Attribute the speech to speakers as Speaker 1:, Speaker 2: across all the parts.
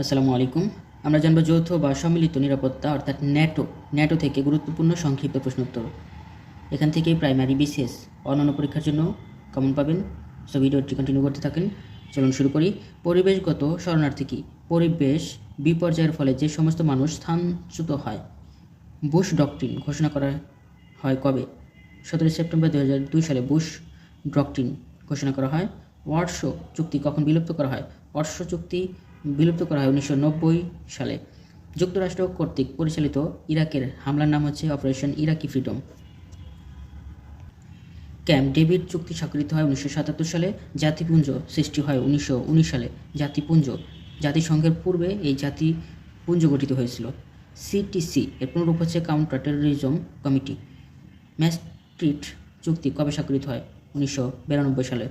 Speaker 1: আসসালামু আলাইকুম। আমরা জানব যৌথ বা সম্মিলিত নিরাপত্তা অর্থাৎ ন্যাটো থেকে গুরুত্বপূর্ণ সংক্ষিপ্ত প্রশ্নোত্তর। এখান থেকেই প্রাইমারি, বিসিএস, অন্যান্য পরীক্ষার জন্য কমন পাবেন। সো ভিডিওটি কন্টিনিউ করতে থাকেন। চলুন শুরু করি। পরিবেশগত শরণার্থী কি? পরিবেশ বিপর্যয়ের ফলে যে সমস্ত মানুষ স্থানচ্যুত হয়। বুশ ডক্ট্রিন ঘোষণা করা হয় কবে? 17 সেপ্টেম্বর 2002 সালে বুশ ডক্ট্রিন ঘোষণা করা হয়। ওয়ারশো চুক্তি কখন বিলুপ্ত করা হয়? ওয়ারশো চুক্তি বিলুপ্ত করা হয় 1990 সালে। যুক্তরাষ্ট্র কর্তৃক পরিচালিত ইরাকের হামলার নাম হচ্ছে অপারেশন ইরাকি ফ্রিডম। ক্যাম্প ডেভিড চুক্তি স্বাক্ষরিত হয় 1977 সালে। জাতিপুঞ্জ সৃষ্টি হয় 1919 সালে। জাতিসংঘের পূর্বে এই জাতিপুঞ্জ গঠিত হয়েছিল। সিটিসি এর পুনরূপ হচ্ছে কাউন্টার টেরোরিজম কমিটি। ম্যাস্ট্রিক্ট চুক্তি কবে স্বাক্ষরিত হয়? 1992 সালে।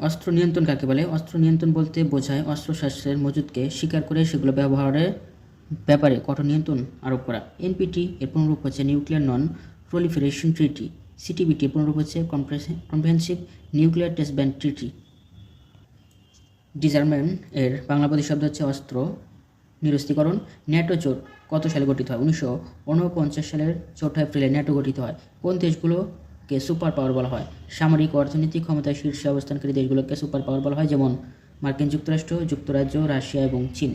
Speaker 1: অস্ত্র নিয়ন্ত্রণ কাকে বলে? অস্ত্র নিয়ন্ত্রণ বলতে বোঝায় অস্ত্রশস্ত্রের মজুদকে স্বীকার করে সেগুলো ব্যবহারের ব্যাপারে কঠোর নিয়ন্ত্রণ আরোপ করা। এনপিটি এর পুনরূপ হচ্ছে nuclear non proliferation treaty. CTBT এর পুনরূপ হচ্ছে comprehensive nuclear test ban treaty. Disarmament এর বাংলা প্রতিশব্দ হচ্ছে অস্ত্র নিরস্ত্রীকরণ। ন্যাটো জোট কত সালে গঠিত হয়? 1949 সালের 4 এপ্রিলে ন্যাটো গঠিত হয়। কোন দেশগুলোকে সুপার পাওয়ার বলা হয়? সামরিক ও অর্থনৈতিক ক্ষমতায় শীর্ষে অবস্থানকারী দেশগুলোকে সুপার পাওয়ার বলা হয়, যেমন মার্কিন যুক্তরাষ্ট্র, যুক্তরাজ্য, রাশিয়া এবং চীন।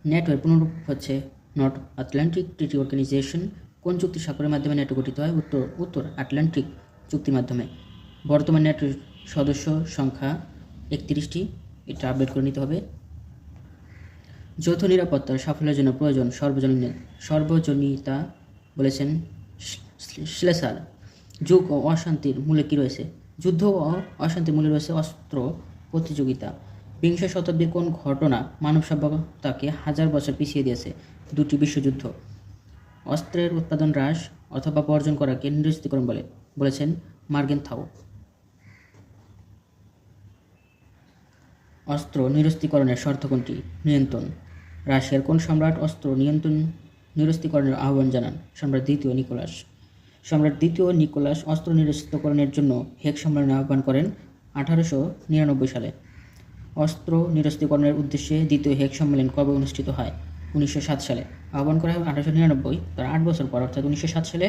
Speaker 1: ন্যাটো এর পুনরূপ হচ্ছে নর্থ আটলান্টিক ট্রিটি অর্গানাইজেশন। কোন চুক্তি স্বাক্ষরের মাধ্যমে ন্যাটো গঠিত হয়? উত্তর আটলান্টিক চুক্তির মাধ্যমে। বর্তমান ন্যাটোর সদস্য সংখ্যা 31টি। এটা আপডেট করে নিতে হবে। যৌথ নিরাপত্তার সাফল্যের জন্য প্রয়োজন সর্বজনীনতা বলেছেন শ্লেসার। যুগ ও অশান্তির মূলে কী রয়েছে? যুদ্ধ ও অশান্তির মূলে রয়েছে অস্ত্র প্রতিযোগিতা। বিংশ শতাব্দীর কোন ঘটনা মানব সভ্যতাকে হাজার বছর পিছিয়ে দিয়েছে? 2টি বিশ্বযুদ্ধ। অস্ত্রের উৎপাদন হ্রাস অথবা বর্জন করাকে নিরস্ত্রীকরণ বলেছেন মার্গেনথাউ। অস্ত্র নিরস্ত্রীকরণের শর্ত কোনটি? নিয়ন্ত্রণ। রাশিয়ার কোন সম্রাট অস্ত্র নিরস্ত্রীকরণের আহ্বান জানান? সম্রাট দ্বিতীয় নিকোলাস অস্ত্র নিরস্ত্রীকরণের জন্য হেগ সম্মেলনের আহ্বান করেন 1899 সালে। অস্ত্র নিরস্ত্রীকরণের উদ্দেশ্যে দ্বিতীয় হেগ সম্মেলন কবে অনুষ্ঠিত হয়? 1907 সালে। আহ্বান করা হয় 1899, তার 8 বছর পর অর্থাৎ 1907 সালে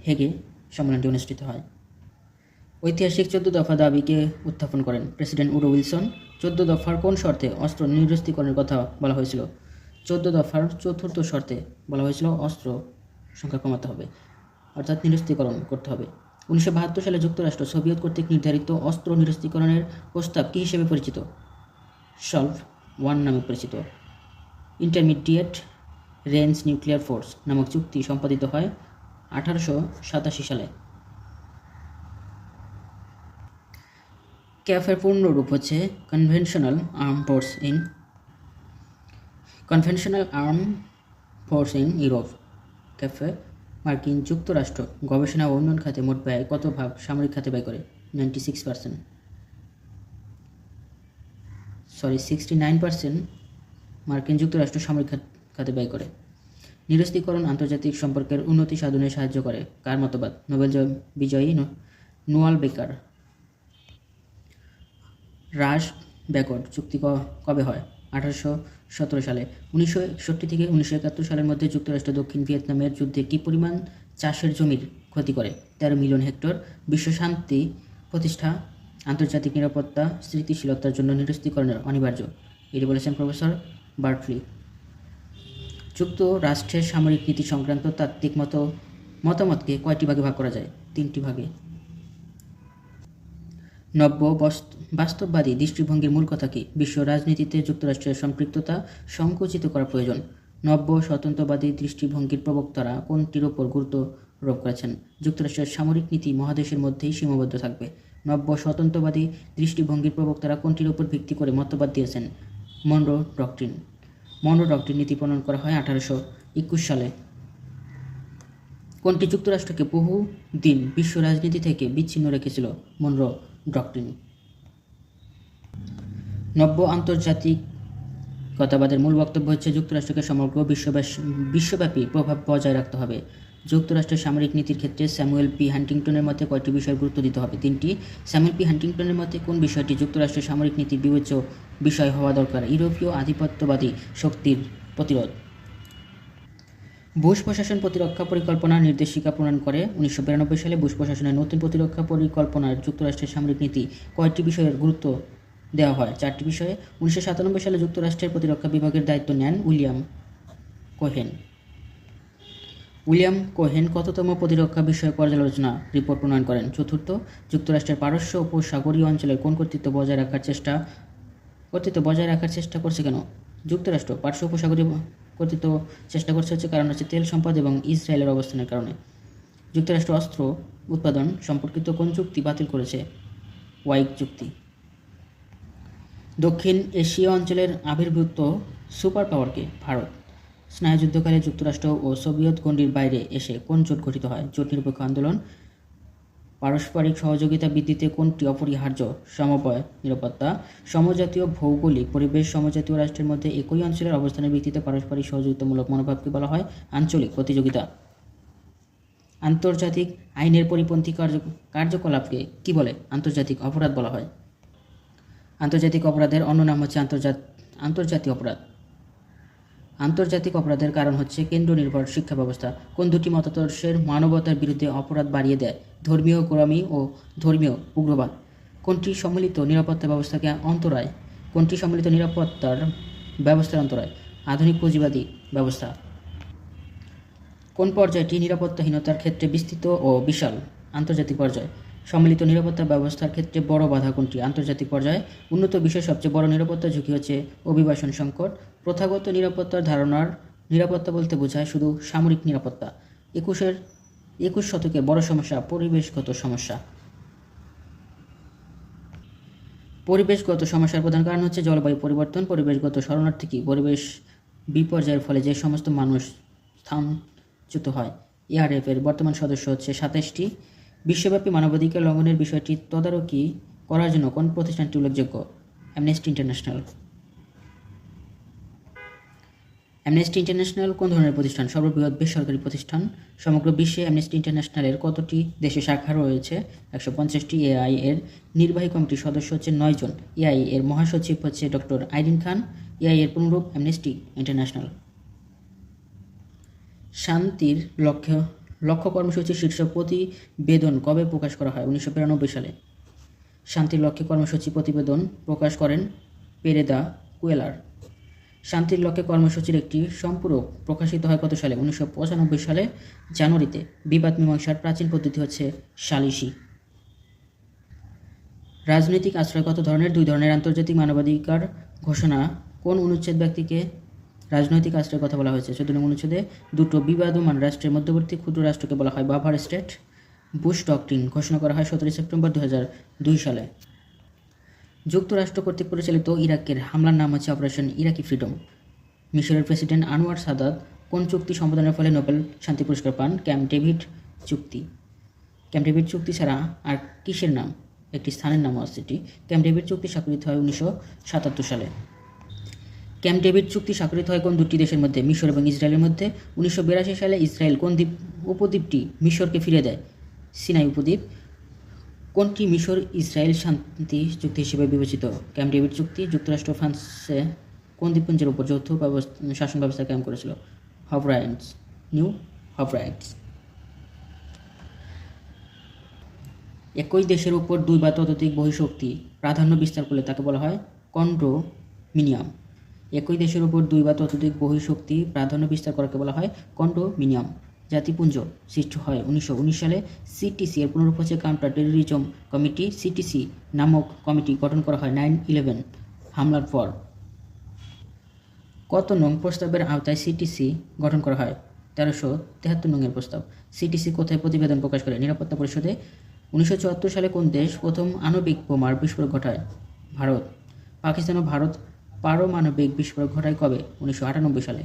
Speaker 1: হেগে সম্মেলনটি অনুষ্ঠিত হয়। ঐতিহাসিক 14 দফা দাবিকে উত্থাপন করেন প্রেসিডেন্ট উডো উইলসন। 14 দফার কোন শর্তে অস্ত্র নিরস্ত্রীকরণের কথা বলা হয়েছিল? 14 দফার 4র্থ শর্তে বলা হয়েছিল অস্ত্র সংখ্যা কমাতে হবে, অর্থাৎ নিরস্ত্রীকরণ করতে হবে। 1972 সালে যুক্তরাষ্ট্র সোভিয়েত কর্তৃক নির্ধারিত অস্ত্র নিরস্ত্রীকরণের প্রস্তাব কী হিসেবে পরিচিত? সলভ 1 নামে পরিচিত। ইন্টারমিডিয়েট রেঞ্জ নিউক্লিয়ার ফোর্স নামক চুক্তি সম্পাদিত হয় 1887 সালে। ক্যাফের পূর্ণরূপ হচ্ছে conventional arm force in Europe. Cafe মার্কিন যুক্তরাষ্ট্র গবেষণা ও উন্নয়ন খাতে মোট ব্যয় কত ভাগ সামরিক খাতে ব্যয় করে? 69% মার্কিন যুক্তরাষ্ট্র সামরিক খাতে ব্যয় করে। নিরস্ত্রীকরণ আন্তর্জাতিক সম্পর্কের উন্নতি সাধনে সাহায্য করে কার মতবাদ? নোবেল বিজয়ী নোয়াল বেকার। রাশ ব্যাকওয়ার্ড চুক্তি কবে হয়? 1817 সালে। 1961 থেকে 1971 সালের মধ্যে যুক্তরাষ্ট্র দক্ষিণ ভিয়েতনামের যুদ্ধে কী পরিমাণ চাষের জমির ক্ষতি করে? 13 মিলিয়ন হেক্টর। বিশ্ব শান্তি প্রতিষ্ঠা, আন্তর্জাতিক নিরাপত্তা, স্থিতিশীলতার জন্য নিরস্ত্রীকরণের অনিবার্য, এটি বলেছেন প্রফেসর বার্টলি। যুক্তরাষ্ট্রের সামরিক নীতি সংক্রান্ত তাত্ত্বিক মতামতকে কয়টি ভাগে ভাগ করা যায়? 3টি ভাগে। নব্য বাস্তববাদী দৃষ্টিভঙ্গির মূল কথা কি? বিশ্ব রাজনীতিতে যুক্তরাষ্ট্রের সম্পৃক্ততা সংকুচিত করা প্রয়োজন। নব্য স্বতন্ত্রবাদী দৃষ্টিভঙ্গির প্রবক্তারা কোনটির ওপর গুরুত্ব আরোপ করেছেন? যুক্তরাষ্ট্রের সামরিক নীতি মহাদেশের মধ্যেই সীমাবদ্ধ থাকবে। নব্য স্বতন্ত্রবাদী দৃষ্টিভঙ্গির প্রবক্তারা কোনটির ওপর ভিত্তি করে মতবাদ দিয়েছেন? মনরো ডক্ট্রিন নীতি প্রণয়ন করা হয় 1821 সালে। কোনটি যুক্তরাষ্ট্রকে বহু দিন বিশ্ব রাজনীতি থেকে বিচ্ছিন্ন রেখেছিল? Munro doctrine. নব্য আন্তর্জাতিকতাবাদের মূল বক্তব্য হচ্ছে যুক্তরাষ্ট্রকে সমগ্র বিশ্বব্যাপী প্রভাব বজায় রাখতে হবে। যুক্তরাষ্ট্রের সামরিক নীতির ক্ষেত্রে স্যামুয়েল পি হান্টিংটনের মতে কয়টি বিষয়ের গুরুত্ব দিতে হবে? 3টি। স্যামুয়েল পি হান্টিংটনের মতে কোন বিষয়টি যুক্তরাষ্ট্রের সামরিক নীতির বিবেচ্য বিষয় হওয়া দরকার? ইউরোপীয় আধিপত্যবাদী শক্তির প্রতিরোধ। বুশ প্রশাসন প্রতিরক্ষা পরিকল্পনার নির্দেশিকা প্রণয়ন করে 1992 সালে। বুশ প্রশাসনের নতুন প্রতিরক্ষা পরিকল্পনার যুক্তরাষ্ট্রের সামরিক নীতি কয়টি বিষয়ের গুরুত্ব দেওয়া হয়? 4টি বিষয়ে। 1997 সালে যুক্তরাষ্ট্রের প্রতিরক্ষা বিভাগের দায়িত্ব নেন উইলিয়াম কোহেন। কততম প্রতিরক্ষা বিষয়ক পর্যালোচনা রিপোর্ট প্রণয়ন করেন? 4র্থ। যুক্তরাষ্ট্রের পারস্য উপসাগরীয় অঞ্চলের কোন কর্তৃত্ব বজায় রাখার চেষ্টা করছে কেন? যুক্তরাষ্ট্র পারস্য উপসাগরীয় কর্তৃত্ব চেষ্টা করছে কারণ হচ্ছে তেল সম্পদ এবং ইসরায়েলের অবস্থানের কারণে। যুক্তরাষ্ট্র অস্ত্র উৎপাদন সম্পর্কিত কোন চুক্তি বাতিল করেছে? ওয়াইক চুক্তি। দক্ষিণ এশীয় অঞ্চলের আবির্ভূত সুপার পাওয়ারকে? ভারত। স্নায়ুযুদ্ধকালে যুক্তরাষ্ট্র ও সোভিয়েত গণ্ডির বাইরে এসে কোন জোট গঠিত হয়? জোট নিরপেক্ষ আন্দোলন। পারস্পরিক সহযোগিতা বৃদ্ধিতে কোনটি অপরিহার্য? সমবায় নিরাপত্তা। সমজাতীয় ভৌগোলিক পরিবেশ সমজাতীয় রাষ্ট্রের মধ্যে একই অঞ্চলের অবস্থানের ভিত্তিতে পারস্পরিক সহযোগিতামূলক মনোভাবকে বলা হয় আঞ্চলিক প্রতিযোগিতা। আন্তর্জাতিক আইনের পরিপন্থী কার্যকলাপকে কি বলে? আন্তর্জাতিক অপরাধ বলা হয়। আন্তর্জাতিক অপরাধের অন্য নাম হচ্ছে আন্তর্জাতিক অপরাধ। আন্তর্জাতিক অপরাধের কারণ হচ্ছে কেন্দ্র নির্ভর শিক্ষা ব্যবস্থা। কোন দুটি মতাদর্শের মানবতার বিরুদ্ধে অপরাধ বাড়িয়ে দেয়? ধর্মীয় গোলামি ও ধর্মীয় উগ্রবাদ। কোনটি সম্মিলিত নিরাপত্তা ব্যবস্থাকে অন্তরায়? আধুনিক পুঁজিবাদী ব্যবস্থা। কোন পর্যায়টি নিরাপত্তাহীনতার ক্ষেত্রে বিস্তৃত ও বিশাল? আন্তর্জাতিক পর্যায়। সম্মিলিত নিরাপত্তা ব্যবস্থার ক্ষেত্রে বড় বাধা কোনটি? আন্তর্জাতিক পর্যায়ে। উন্নত বিশ্বের সবচেয়ে বড় নিরাপত্তা ঝুঁকি হচ্ছে অভিবাসন সংকট। প্রথাগত নিরাপত্তার ধারণার নিরাপত্তা বলতে বোঝায় শুধু সামরিক নিরাপত্তা। 21 শতকের বড় সমস্যা পরিবেশগত সমস্যা। পরিবেশগত সমস্যার প্রধান কারণ হচ্ছে জলবায়ু পরিবর্তন। পরিবেশগত শরণার্থী পরিবেশ বিপর্যয়ের ফলে যে সমস্ত মানুষ স্থানচ্যুত হয়। এআরএফ এর বর্তমান সদস্য হচ্ছে 27টি। বিশ্বব্যাপী মানবাধিকার লঙ্ঘনের বিষয়টি তদারকি করার জন্য কোন প্রতিষ্ঠানটি উল্লেখযোগ্য? Amnesty international. অ্যামনেস্টি ইন্টারন্যাশনাল কোন ধরনের প্রতিষ্ঠান? সর্ববৃহৎ বেসরকারি প্রতিষ্ঠান। সমগ্র বিশ্বে অ্যামনেস্টি ইন্টারন্যাশনালের কতটি দেশে শাখা রয়েছে? 150টি। এআই এর নির্বাহী কমিটির সদস্য হচ্ছে 9 জন। এআই এর মহাসচিব হচ্ছে ডক্টর আইরিন খান। এআই এর পুনরূপ অ্যামনেস্টি ইন্টারন্যাশনাল। শান্তির লক্ষ্য কর্মসূচি শীর্ষক প্রতিবেদন কবে প্রকাশ করা হয়? 1992 সালে। শান্তির লক্ষ্যে কর্মসূচি প্রতিবেদন প্রকাশ করেন পেরেদা কুয়েলার। শান্তির লক্ষ্যে কর্মসূচির একটি সম্পূরক প্রকাশিত হয় কত সালে? 1995 সালে জানুয়ারিতে। বিবাদ মীমাংসার প্রাচীন পদ্ধতি হচ্ছে সালিসি। রাজনৈতিক আশ্রয় কত ধরনের? 2 ধরনের। আন্তর্জাতিক মানবাধিকার ঘোষণা কোন অনুচ্ছেদ ব্যক্তিকে রাজনৈতিক আশ্রয়ের কথা বলা হয়েছে? 14 নং অনুচ্ছেদে। 2টো বিবাদমান রাষ্ট্রের মধ্যবর্তী ক্ষুদ্র রাষ্ট্রকে বলা হয় বাফার স্টেট। বুশ ডকট্রিন ঘোষণা করা হয় 17 সেপ্টেম্বর 2002 সালে। যুক্তরাষ্ট্র কর্তৃক পরিচালিত ইরাকের হামলার নাম হচ্ছে অপারেশন ইরাকি ফ্রিডম। মিশরের প্রেসিডেন্ট আনোয়ার সাদাত কোন চুক্তি সম্পাদনের ফলে নোবেল শান্তি পুরস্কার পান? ক্যাম্প ডেভিড চুক্তি। ক্যাম্প ডেভিড চুক্তি ছাড়া আর কিসের নাম? একটি স্থানের নাম আছে এটি। ক্যাম্প ডেভিড চুক্তি স্বাক্ষরিত হয় 1977 সালে। ক্যাম্প ডেভিড চুক্তি স্বাক্ষরিত হয় কোন দুটি দেশের মধ্যে? মিশর এবং ইসরায়েলের মধ্যে। 1982 সালে ইসরায়েল কোন উপদ্বীপটি মিশরকে ফিরে দেয়? সিনাই উপদ্বীপ। কোনটি মিশর ইসরায়েল শান্তি চুক্তি হিসেবে বিবেচিত? ক্যাম্প ডেভিড চুক্তি। যুক্তরাষ্ট্র ফ্রান্সে কোন দ্বীপপুঞ্জের উপর যৌথ শাসন ব্যবস্থা কায়েম করেছিল? নিউ হভরাইটস। একই দেশের উপর 2 বা ততোধিক বহিঃশক্তি প্রাধান্য বিস্তার করলে তাকে বলা হয় কন্ডোমিনিয়াম। একই দেশের উপর 2 বা ততোধিক বহিঃশক্তি প্রাধান্য বিস্তার করাকে বলা হয় কন্ডোমিনিয়াম। জাতিপুঞ্জ সৃষ্টি হয় 1919 সালে। সিটিসি এর পুনরূপ হচ্ছে কাউন্টার টেররিজম কমিটি। সিটিসি নামক কমিটি গঠন করা হয় 9/11 হামলার পর। কত নং প্রস্তাবের আওতায় সিটিসি গঠন করা হয়? 1373 নং এর প্রস্তাব। সিটিসি কোথায় প্রতিবেদন প্রকাশ করে? নিরাপত্তা পরিষদে। 1974 সালে কোন দেশ প্রথম আণবিক বোমার বিস্ফোরণ ঘটায়? ভারত। পাকিস্তান ও ভারত পারমাণবিক বিস্ফোরণ ঘটায় কবে? 1998 সালে।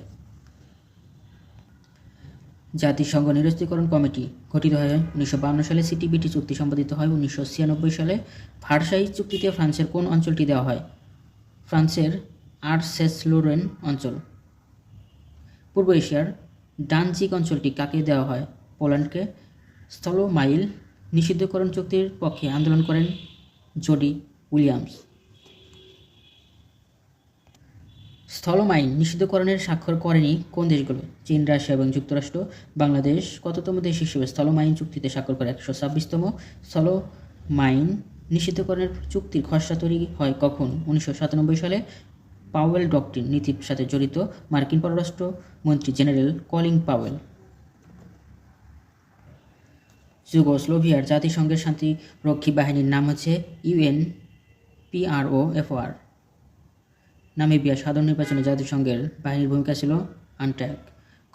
Speaker 1: জাতিসংঘ নিরস্ত্রীকরণ কমিটি গঠিত হয় 1952 সালে। সিটিবিটি চুক্তি সম্পাদিত হয় 1996 সালে। ভার্সাই চুক্তিতে ফ্রান্সের কোন অঞ্চলটি দেওয়া হয়? ফ্রান্সের আলসেস-লোরেন অঞ্চল। পূর্ব এশিয়ার ডানজিক অঞ্চলটি কাকে দেওয়া হয়? পোল্যান্ডকে স্থলমাইল নিষিদ্ধকরণ চুক্তির পক্ষে আন্দোলন করেন জোডি উইলিয়ামস। স্থলমাইল নিষিদ্ধকরণের স্বাক্ষর করেনি কোন দেশগুলো? চীন, রাশিয়া এবং যুক্তরাষ্ট্র। বাংলাদেশ কততম দেশ হিসেবে স্থলমাইন চুক্তিতে স্বাক্ষর করে? 126তম। স্থলমাইন নিষিদ্ধকরণের চুক্তির খসড়া তৈরি হয় কখন? 1997 সালে। পাওয়েল ডক্ট্রিন নীতির সাথে জড়িত মার্কিন পররাষ্ট্র মন্ত্রী জেনারেল কলিন পাওয়েল। যুগোস্লোভিয়ার জাতিসংঘের শান্তিরক্ষী বাহিনীর নাম হচ্ছে UNPROFOR। নামিবিয়া সাধারণ নির্বাচনে জাতিসংঘের বাহিনীর ভূমিকা ছিল আনট্যাক।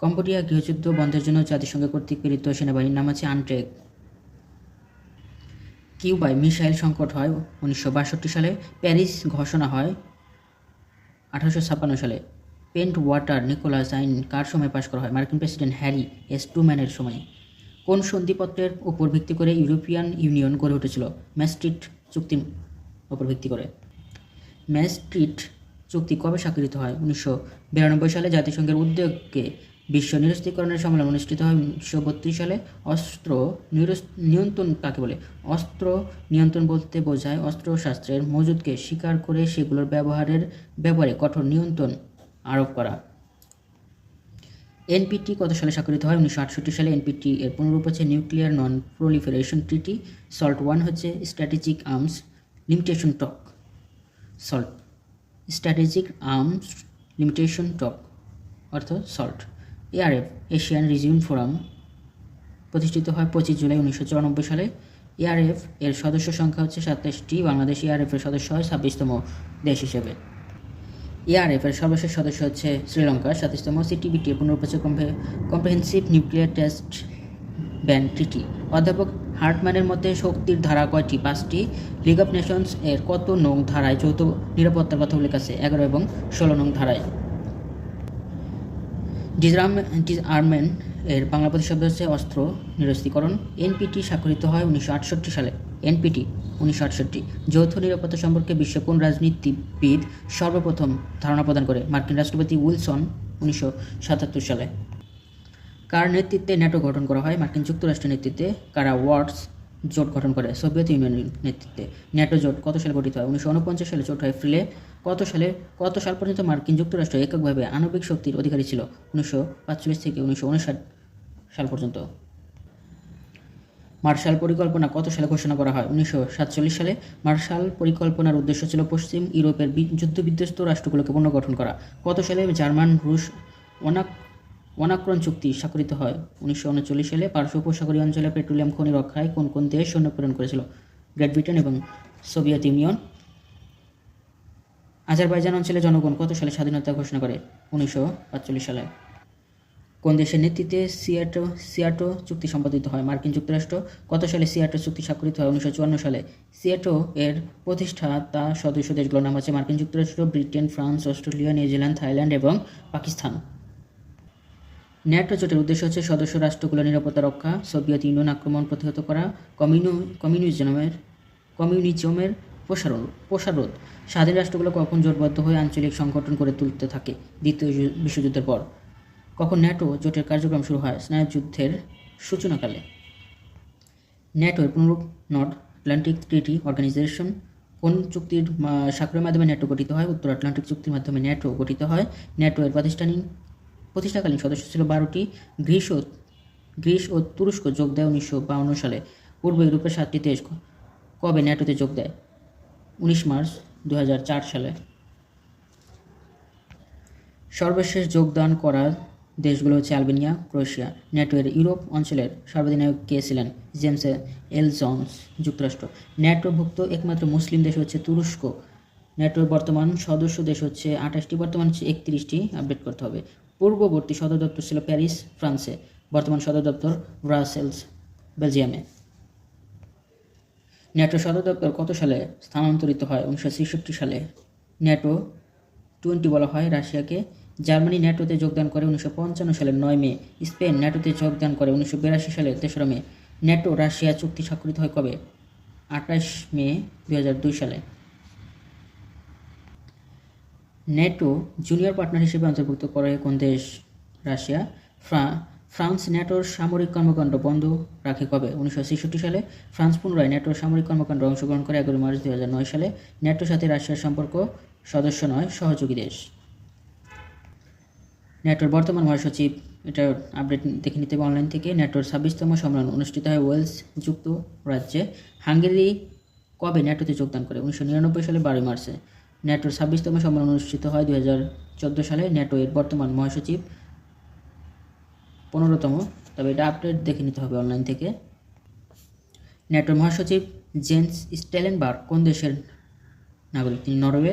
Speaker 1: কম্বোডিয়া গৃহযুদ্ধ বন্ধের জন্য জাতিসংঘ কর্তৃক প্রেরিত সেনাবাহিনীর নাম হচ্ছে আনট্যাক। কিউবায় মিসাইল সংকট হয় 1962 সালে। প্যারিস ঘোষণা হয় 1856 সালে। পেন্ট ওয়াটার নিকোলাস আইন কার সময় পাশ করা হয়? মার্কিন প্রেসিডেন্ট হ্যারি এস ট্রুম্যানের সময়। কোন সন্ধিপত্রের উপর ভিত্তি করে ইউরোপিয়ান ইউনিয়ন গড়ে উঠেছিল? ম্যাস্ট্রিট চুক্তির উপর ভিত্তি করে। ম্যাস্ট্রিট চুক্তি কবে স্বাক্ষরিত হয়? 1992 সালে। জাতিসংঘের উদ্যোগে বিশ্ব নিরস্ত্রীকরণের সম্মেলন অনুষ্ঠিত হয় 1932 সালে। অস্ত্র নিয়ন্ত্রণ কাকে বলে? অস্ত্র নিয়ন্ত্রণ বলতে বোঝায় অস্ত্রশস্ত্রের মজুদকে স্বীকার করে সেগুলোর ব্যবহারে কঠোর নিয়ন্ত্রণ আরোপ করা। এনপিটি কত সালে স্বাক্ষরিত হয়? 1968 সালে। এনপিটি এর পুনরূপ হচ্ছে নিউক্লিয়ার নন প্রলিফারেশন ট্রিটি। সল্ট 1 হচ্ছে স্ট্র্যাটেজিক আর্মস লিমিটেশন টক। সল্ট স্ট্র্যাটেজিক আর্মস লিমিটেশন টক অর্থ salt. ARF Asian region forum প্রতিষ্ঠিত হয় 25 জুলাই 1994 সালে। এআরএফ এর সদস্য সংখ্যা হচ্ছে 27টি। বাংলাদেশ এআরএফ এর সদস্য হয় 26তম দেশ হিসেবে। এআরএফ এর সর্বশেষ সদস্য হচ্ছে শ্রীলঙ্কা 27তম। সিটিবিটি এর পুনরূপ হচ্ছে comprehensive nuclear test ban treaty. অধ্যাপক হার্টম্যানের মতে শক্তির ধারা কয়টি? 5টি। লিগ অফ নেশনস এর কত নং ধারায় যৌথ নিরাপত্তার কথা উল্লেখ আছে? 11 এবং 16 নং ধারায়। ডিসআর্মমেন্ট এর বাংলা প্রতিশব্দ হচ্ছে অস্ত্র নিরস্ত্রীকরণ। এনপিটি স্বাক্ষরিত হয় 1968 সালে। এনপিটি 1968। যৌথ নিরাপত্তা সম্পর্কে বিশ্ব কোন রাজনীতিবিদ সর্বপ্রথম ধারণা প্রদান করে? মার্কিন রাষ্ট্রপতি উইলসন 1977 সালে। কার নেতৃত্বে ন্যাটো গঠন করা হয়? মার্কিন যুক্তরাষ্ট্রের নেতৃত্বে। কারা ওয়ার্ডস জোট গঠন করে? সোভিয়েত ইউনিয়নের নেতৃত্বে। ন্যাটো জোট কত সালে গঠিত হয়? 1949 সালে 4 এপ্রিলে। কত সাল পর্যন্ত মার্কিন যুক্তরাষ্ট্র এককভাবে আণবিক শক্তির অধিকারী ছিল? 1945 থেকে 1959 সাল পর্যন্ত। মার্শাল পরিকল্পনা কত সালে ঘোষণা করা হয়? 1947 সালে। মার্শাল পরিকল্পনার উদ্দেশ্য ছিল পশ্চিম ইউরোপের যুদ্ধবিধ্বস্ত রাষ্ট্রগুলোকে পুনর্গঠন করা। কত সালে জার্মান রুশ অনাক্রমণ চুক্তি স্বাক্ষরিত হয়? 1939 সালে। পারস্য উপসাগরীয় অঞ্চলে পেট্রোলিয়াম খনি রক্ষায় কোন কোন দেশ সৈন্য প্রেরণ করেছিল? গ্রেট ব্রিটেন এবং সোভিয়েত ইউনিয়ন। আজারবাইজান অঞ্চলে জনগণ কত সালে স্বাধীনতা ঘোষণা করে? 1945 সালে। কোন দেশের নেতৃত্বে সিয়াটো চুক্তি সম্পাদিত হয়? মার্কিন যুক্তরাষ্ট্র। কত সালে সিয়াটো চুক্তি স্বাক্ষরিত হয়? 1954 সালে। সিয়াটো এর প্রতিষ্ঠাতা সদস্য দেশগুলোর নাম হচ্ছে মার্কিন যুক্তরাষ্ট্র, Britain, France, Australia, New Zealand, Thailand এবং পাকিস্তান। ন্যাটো জোটের উদ্দেশ্য হচ্ছে সদস্য রাষ্ট্রগুলোর নিরাপত্তা রক্ষা, সোভিয়েত ইউনিয়ন আক্রমণ প্রতিহত করা, কমিউনিজমের প্রসারোধ। স্বাধীন রাষ্ট্রগুলো কখন জোটবদ্ধ হয়ে আঞ্চলিক সংগঠন করে তুলতে থাকে? দ্বিতীয় বিশ্বযুদ্ধের পর। কখন ন্যাটো জোটের কার্যক্রম শুরু হয়? স্নায়ুযুদ্ধের সূচনাকালে। ন্যাটো এর পুনরূপ নর্থ আটলান্টিক ট্রিটি অর্গানাইজেশন। কোন চুক্তির স্বাক্ষরের মাধ্যমে ন্যাটো গঠিত হয়? উত্তর আটলান্টিক চুক্তির মাধ্যমে ন্যাটো গঠিত হয়। ন্যাটো এর প্রতিষ্ঠাকালীন সদস্য ছিল 12টি। গ্রিস ও তুরস্ক যোগ দেয় 1952 সালে। পূর্ব ইউরোপের 7টি দেশ কবে ন্যাটোতে যোগ দেয়? 19 মার্চ 2004 সালে। সর্বশেষ যোগদান করা দেশগুলো হচ্ছে আলবেনিয়া, ক্রোয়েশিয়া। ন্যাটো এর ইউরোপ অঞ্চলের সর্বাধিনায়ক কে ছিলেন? জেমস এল জনস, যুক্তরাষ্ট্র। ন্যাটোভুক্ত একমাত্র মুসলিম দেশ হচ্ছে তুরস্ক। ন্যাটোর বর্তমান সদস্য দেশ হচ্ছে 28টি, বর্তমান হচ্ছে 31টি, আপডেট করতে হবে। পূর্ববর্তী সদর দপ্তর ছিল প্যারিস, ফ্রান্সে। বর্তমান সদর দপ্তর ব্রাসেলস, বেলজিয়ামে। ন্যাটো সদর দপ্তর কত সালে স্থানান্তরিত হয়? 1963 সালে। ন্যাটো 20 বলা হয় রাশিয়াকে। জার্মানি ন্যাটোতে যোগদান করে 1955 সালের 9 মে। স্পেন ন্যাটোতে যোগদান করে 1982 সালের 3 মে। ন্যাটো রাশিয়া চুক্তি স্বাক্ষরিত হয় কবে? 28 মে 2002 সালে। ন্যাটো জুনিয়র পার্টনার হিসেবে অন্তর্ভুক্ত করে কোন দেশ? রাশিয়া। ফ্রান্স ন্যাটোর সামরিক কর্মকাণ্ড বন্ধ রাখে কবে? 1966 সালে। ফ্রান্স পুনরায় ন্যাটোর সামরিক কর্মকাণ্ডে অংশগ্রহণ করে 11 মার্চ 2009 সালে। ন্যাটোর সাথে রাশিয়ার সম্পর্ক সদস্য নয়, সহযোগী দেশ। ন্যাটোর বর্তমান মহাসচিব, এটা আপডেট দেখে নিতে হবে অনলাইন থেকে। ন্যাটোর 26তম সম্মেলন অনুষ্ঠিত হয় ওয়েলস যুক্তরাজ্যে। হাঙ্গেরি কবে ন্যাটোতে যোগদান করে? 1999 সালে 12 মার্চে। ন্যাটোর 26তম সম্মেলন অনুষ্ঠিত হয় 2014 সালে। ন্যাটো এর বর্তমান মহাসচিব 15তম, তবে এটা আপডেট দেখে নিতে হবে অনলাইন থেকে। ন্যাটোর মহাসচিব জেন্স স্টেলেনবার্গ কোন দেশের নাগরিক? তিনি নরওয়ে।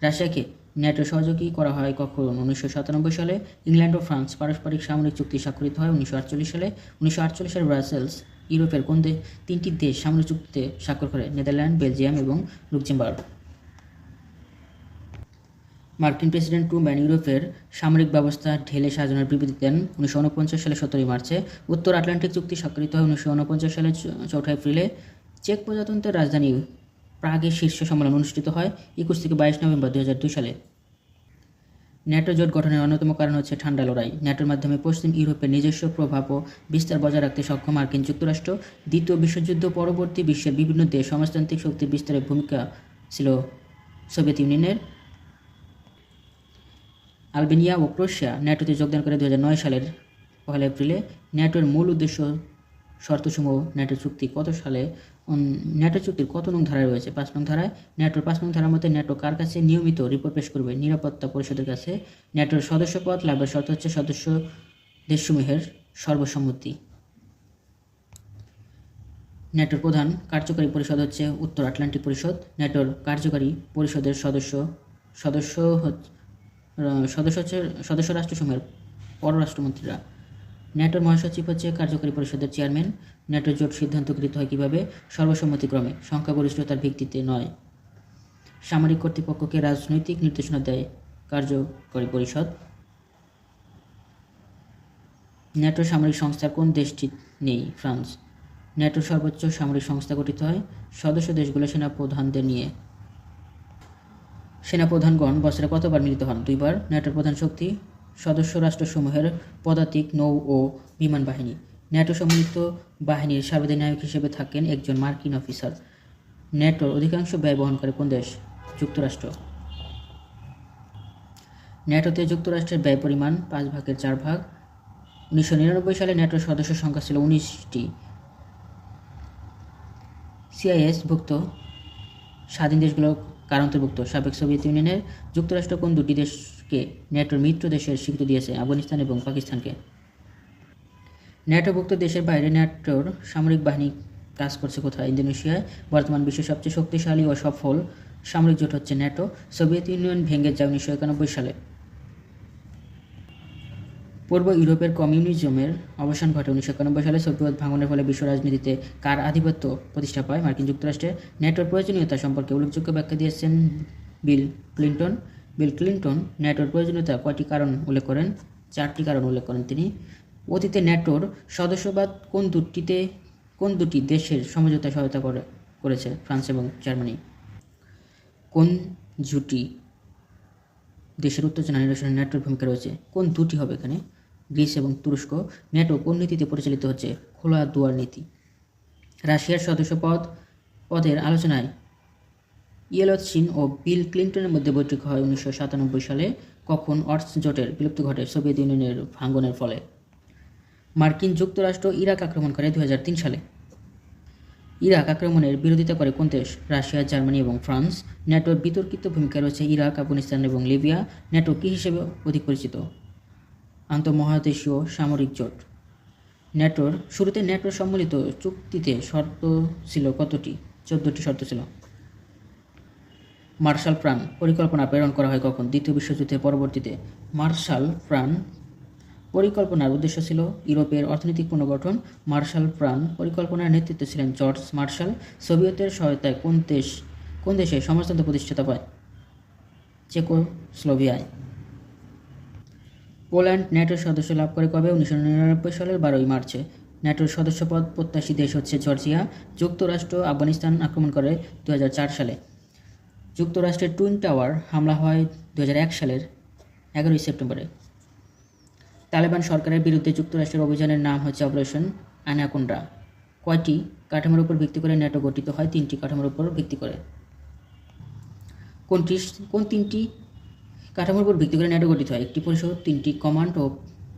Speaker 1: রাশিয়াকে ন্যাটো সহযোগী করা হয় কখন? 1997 সালে। ইংল্যান্ড ও ফ্রান্স পারস্পরিক সামরিক চুক্তি স্বাক্ষরিত হয় 1948 সালে। 1948 সালে ব্রাসেলস ইউরোপের কোন তিনটি দেশ সামরিক চুক্তিতে স্বাক্ষর করে? নেদারল্যান্ড, বেলজিয়াম এবং লুক্সেমবার্গ। মার্কিন প্রেসিডেন্ট ট্রুম্যান ইউরোপের সামরিক ব্যবস্থা ঢেলে সাজানোর বিবৃতি দেন 1949 সালে 17 মার্চে। উত্তর আটলান্টিক চুক্তি স্বাক্ষরিত হয় 1949 সালে 4 এপ্রিলে। চেক প্রজাতন্ত্রের রাজধানী প্রাগে শীর্ষ সম্মেলন অনুষ্ঠিত হয় 21 থেকে 22 নভেম্বর 2002 সালে। ন্যাটো জোট গঠনের অন্যতম কারণ হচ্ছে ঠান্ডা লড়াই। ন্যাটোর মাধ্যমে পশ্চিম ইউরোপের নিজস্ব প্রভাব ও বিস্তার বজায় রাখতে সক্ষম মার্কিন যুক্তরাষ্ট্র। দ্বিতীয় বিশ্বযুদ্ধ পরবর্তী বিশ্বের বিভিন্ন দেশ সমাজতান্ত্রিক শক্তির বিস্তারে ভূমিকা ছিল সোভিয়েত ইউনিয়নের। আলবেনিয়া ও ক্রোয়েশিয়া ন্যাটোতে যোগদান করে 2009 সালের 1 এপ্রিলে। ন্যাটোর মূল উদ্দেশ্য শর্তসমূহ ন্যাটো চুক্তি কত সালে ন্যাটো চুক্তির কত নং ধারায় রয়েছে? 5 নং ধারায়। ন্যাটোর 5 নং ধারার মধ্যে ন্যাটো কার কাছে নিয়মিত রিপোর্ট পেশ করবে? নিরাপত্তা পরিষদের কাছে। ন্যাটোর সদস্যপদ লাভের শর্ত হচ্ছে সদস্য দেশসমূহের সর্বসম্মতি। ন্যাটোর প্রধান কার্যকরী পরিষদ হচ্ছে উত্তর আটলান্টিক পরিষদ। ন্যাটোর কার্যকরী পরিষদের সদস্য রাষ্ট্রসমূহের পররাষ্ট্রমন্ত্রীরা। ন্যাটোর মহাসচিব হচ্ছে কার্যকরী পরিষদের চেয়ারম্যান। ন্যাটোর জোট সিদ্ধান্ত গৃহীত হয় কীভাবে? সর্বসম্মতিক্রমে, সংখ্যাগরিষ্ঠতার ভিত্তিতে নয়। সামরিক কর্তৃপক্ষকে রাজনৈতিক নির্দেশনা দেয় কার্যকরী পরিষদ। ন্যাটোর সামরিক সংস্থার কোন দেশটি নেই? ফ্রান্স। ন্যাটোর সর্বোচ্চ সামরিক সংস্থা গঠিত হয় সদস্য দেশগুলো সেনাপ্রধানদের নিয়ে। সেনাপ্রধানগণ বছরে কতবার মিলিত হন? 2 বার। ন্যাটোর প্রধান শক্তি সদস্য রাষ্ট্রসমূহের পদাতিক, নৌ ও বিমান বাহিনী। ন্যাটো সম্মিলিত বাহিনীর সার্বজনীন নায়ক হিসেবে থাকেন একজন মার্কিন অফিসার। ন্যাটোর অধিকাংশ ব্যয় বহন করে কোন দেশ? যুক্তরাষ্ট্র। ন্যাটোতে যুক্তরাষ্ট্রের ব্যয় পরিমাণ 5/4। 1999 সালে ন্যাটোর সদস্য সংখ্যা ছিল 19টি। CIS-ভুক্ত স্বাধীন দেশগুলো কার অন্তর্ভুক্ত? সাবেক সোভিয়েত ইউনিয়নের। যুক্তরাষ্ট্র কোন দুটি দেশকে ন্যাটোর মিত্র দেশের স্বীকৃতি দিয়েছে? আফগানিস্তান এবং পাকিস্তানকে। ন্যাটোভুক্ত দেশের বাইরে ন্যাটোর সামরিক বাহিনী কাজ করছে কোথায়? ইন্দোনেশিয়ায়। বর্তমান বিশ্বের সবচেয়ে শক্তিশালী ও সফল সামরিক জোট হচ্ছে ন্যাটো। সোভিয়েত ইউনিয়ন ভেঙে যায় 1991 সালে। পূর্ব ইউরোপের কমিউনিজমের অবসান ঘটে 1991 সালে। সোভিয়েত ভাঙনের ফলে বিশ্ব রাজনীতিতে কার আধিপত্য প্রতিষ্ঠা পায়? মার্কিন যুক্তরাষ্ট্রে। ন্যাটোর প্রয়োজনীয়তা সম্পর্কে উল্লেখযোগ্য ব্যাখ্যা দিয়েছেন বিল ক্লিন্টন। ন্যাটোর প্রয়োজনীয়তা কয়টি কারণ উল্লেখ করেন? 4টি কারণ উল্লেখ করেন তিনি। অতীতে ন্যাটোর সদস্যবাদ কোন দুটি দেশের সমঝোতায় সহায়তা করেছে? ফ্রান্স এবং জার্মানি। কোন জুটি দেশের উত্তেজনা নিরসনে ন্যাটোর ভূমিকা রয়েছে? কোন দুটি হবে এখানে? গ্রিস এবং তুরস্ক। ন্যাটো কোন নীতিতে পরিচালিত হচ্ছে? খোলা দুয়ার নীতি। রাশিয়ার পদের আলোচনায় ইয়েলৎসিন ও বিল ক্লিন্টনের মধ্যে বৈঠক হয় 1997 সালে। কখন অর্থ জোটের বিলুপ্তি ঘটে? সোভিয়েত ইউনিয়নের ভাঙ্গনের ফলে। মার্কিন যুক্তরাষ্ট্র ইরাক আক্রমণ করে 2003 সালে। ইরাক আক্রমণের বিরোধিতা করে কোন দেশ? রাশিয়া, জার্মানি এবং ফ্রান্স। ন্যাটোর বিতর্কিত ভূমিকা রয়েছে ইরাক, আফগানিস্তান এবং লিবিয়া। ন্যাটো কী হিসেবে অধিক পরিচিত? আন্তঃমহাদেশীয় সামরিক জোট। শুরুতে ন্যাটোর সম্মিলিত চুক্তিতে শর্ত ছিল কতটি? 14টি শর্ত ছিল। মার্শাল প্ল্যান পরিকল্পনা প্রেরণ করা হয় কখন? দ্বিতীয় বিশ্বযুদ্ধের পরবর্তীতে। মার্শাল প্ল্যান পরিকল্পনার উদ্দেশ্য ছিল ইউরোপের অর্থনৈতিক পুনর্গঠন। মার্শাল প্ল্যান পরিকল্পনার নেতৃত্বে ছিলেন জর্জ মার্শাল। সোভিয়েতের সহায়তায় কোন দেশে সমাজতন্ত্র প্রতিষ্ঠাতা পায়? চেকোস্লোভাকিয়ায়। পোল্যান্ড ন্যাটোর সদস্য লাভ করে কবে? 1999 সালের 12 মার্চে। ন্যাটোর সদস্যপদ প্রত্যাশী দেশ হচ্ছে জর্জিয়া। যুক্তরাষ্ট্র আফগানিস্তান আক্রমণ করে 2004 সালে। যুক্তরাষ্ট্রের টুইন টাওয়ার হামলা হয় 2001 সালের 11 সেপ্টেম্বরে। তালেবান সরকারের বিরুদ্ধে যুক্তরাষ্ট্রের অভিযানের নাম হচ্ছে অপারেশন অ্যানাকোন্ডা। কয়টি কাঠামোর উপর ভিত্তি করে ন্যাটো গঠিত হয়? 3টি কাঠামোর উপর ভিত্তি করে। কোন 3টি কাঠামোর উপর ভিত্তি করে ন্যাটো গঠিত হয়? একটি পরিষদ, 3টি কমান্ড ও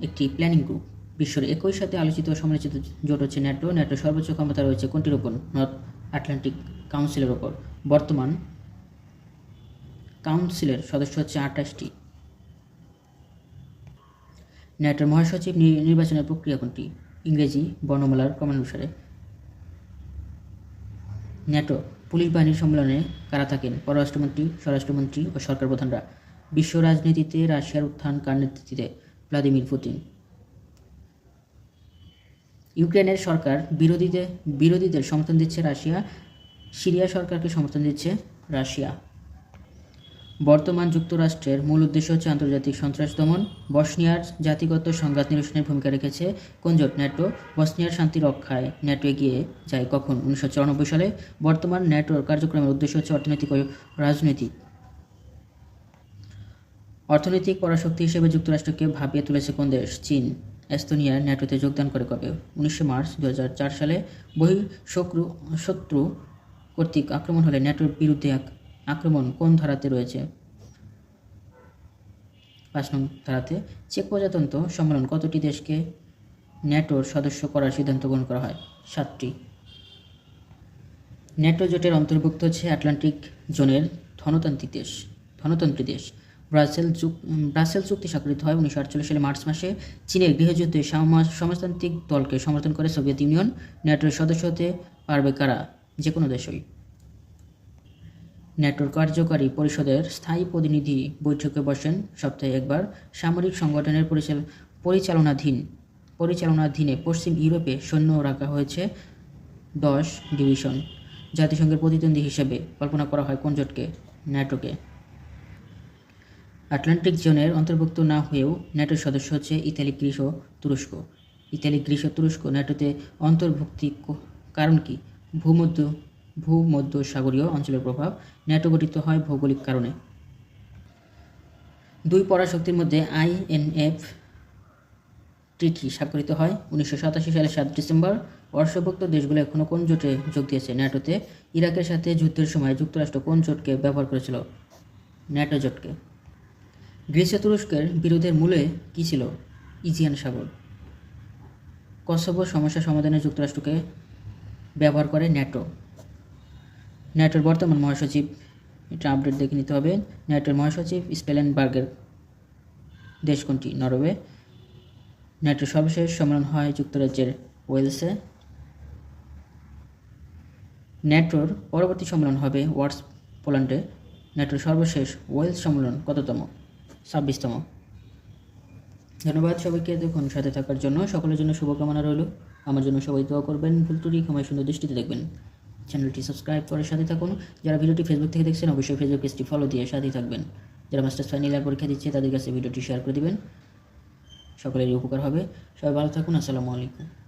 Speaker 1: একটি প্ল্যানিং গ্রুপ। বিশ্বের একই সাথে আলোচিত ও সমালোচিত জোট হচ্ছে ন্যাটো। ন্যাটোর সর্বোচ্চ ক্ষমতা রয়েছে কোনটির উপর? নর্থ আটলান্টিক কাউন্সিলের উপর। বর্তমান কাউন্সিলের সদস্য হচ্ছে 28টি। ন্যাটোর মহাসচিব নির্বাচনের প্রক্রিয়া কোনটি? ইংরেজি বর্ণমালার ক্রমানুসারে। ন্যাটো পুলিশ বাহিনীর সম্মেলনে কারা থাকেন? পররাষ্ট্রমন্ত্রী, স্বরাষ্ট্রমন্ত্রী ও সরকার প্রধানরা। বিশ্ব রাজনীতিতে রাশিয়ার উত্থান কার নেতৃত্বে? Vladimir Putin. ইউক্রেনের সরকার বিরোধীদের সমর্থন দিচ্ছে রাশিয়া। সিরিয়া সরকারকে সমর্থন দিচ্ছে রাশিয়া। বর্তমান যুক্তরাষ্ট্রের মূল উদ্দেশ্য হচ্ছে আন্তর্জাতিক সন্ত্রাস দমন। বসনিয়ার জাতিগত সংঘাত নিরসনের ভূমিকা রেখেছে কোন জোট? ন্যাটো। বসনিয়ার শান্তি রক্ষায় ন্যাটো এগিয়ে যায় কখন? 1994 সালে। বর্তমান ন্যাটোর কার্যক্রমের উদ্দেশ্য হচ্ছে অর্থনৈতিক ও রাজনৈতিক। অর্থনৈতিক পরাশক্তি হিসেবে যুক্তরাষ্ট্রকে ভাবিয়ে তুলেছে কোন দেশ? চীন। এস্তোনিয়া ন্যাটোতে যোগদান করে কবে? 19 মার্চ 2004 সালে। শত্রু কর্তৃক আক্রমণ হলে ন্যাটোর বিরুদ্ধে আক্রমণ কোন ধারাতে রয়েছে? 5 নং ধারাতে। চেক প্রজাতন্ত্র সম্মেলন কতটি দেশকে ন্যাটোর সদস্য করার সিদ্ধান্ত গ্রহণ করা হয়? 7টি। ন্যাটো জোটের অন্তর্ভুক্ত হচ্ছে আটলান্টিক জোনের ধনতন্ত্রী দেশ। ব্রাসেল চুক্তি স্বাক্ষরিত হয় 1948 সালে মার্চ মাসে। চীনের গৃহযুদ্ধে সমাজতান্ত্রিক দলকে সমর্থন করে সোভিয়েত ইউনিয়ন। ন্যাটোর সদস্য হতে পারবে কারা? যে কোনো দেশই। ন্যাটোর কার্যকারী পরিষদের স্থায়ী প্রতিনিধি বৈঠকে বসেন সপ্তাহে একবার। সামরিক সংগঠনের পরিচালনাধীনে পশ্চিম ইউরোপে সৈন্য রাখা হয়েছে 10 ডিভিশন। জাতিসংঘের প্রতিদ্বন্দ্বী হিসেবে কল্পনা করা হয় কোন জোটকে? ন্যাটোকে। আটলান্টিক জোনের অন্তর্ভুক্ত না হয়েও ন্যাটোর সদস্য হচ্ছে ইতালি, গ্রিস ও তুরস্ক। ন্যাটোতে অন্তর্ভুক্তি কারণ কি? ভূমধ্যসাগরীয় অঞ্চলের প্রভাব। ন্যাটো গঠিত হয় ভৌগোলিক কারণে। 2 পরাশক্তির মধ্যে INF ট্রিটি স্বাক্ষরিত হয় 1987 সালের 7 ডিসেম্বর। অর্শভুক্ত দেশগুলো এখনও কোন জোটে যোগ দিয়েছে? ন্যাটোতে। ইরাকের সাথে যুদ্ধের সময় যুক্তরাষ্ট্র কোন জোটকে ব্যবহার করেছিল? ন্যাটো জোটকে। গ্রিস ও তুরস্কের বিরোধের মূলে কী ছিল? ইজিয়ান সাগর। কসোভো সমস্যা সমাধানে যুক্তরাষ্ট্রকে ব্যবহার করে ন্যাটো। ন্যাটোর বর্তমান মহাসচিব, এটা আপডেট দেখে নিতে হবে। ন্যাটোর মহাসচিব স্টেলটেনবার্গের দেশ কোনটি? নরওয়ে। ন্যাটোর সর্বশেষ সম্মেলন হয় যুক্তরাজ্যের ওয়েলসে। ন্যাটোর পরবর্তী সম্মেলন হবে পোল্যান্ডে। ন্যাটোর সর্বশেষ ওয়েলস সম্মেলন কততম? 26তম। ধন্যবাদ সবাইকে দেখুন সাথে থাকার জন্য। সকলের জন্য শুভকামনা রইল। আমার জন্য সবাই দোয়া করবেন, ভুল ত্রুটি ক্ষমায় সুন্দর দৃষ্টিতে দেখবেন। চ্যানেলটি সাবস্ক্রাইব করে সাথে থাকুন। যারা ভিডিওটি ফেসবুক থেকে দেখছেন অবশ্যই ফেসবুক পেজটি ফলো দিয়ে সাথেই থাকবেন। যারা মাস্টার্স ফাইনাল ইয়ার পরীক্ষা দিচ্ছে তাদের কাছে ভিডিওটি শেয়ার করে দিবেন। সকলেরই উপকার হবে। সবাই ভালো থাকুন। আসসালামু আলাইকুম।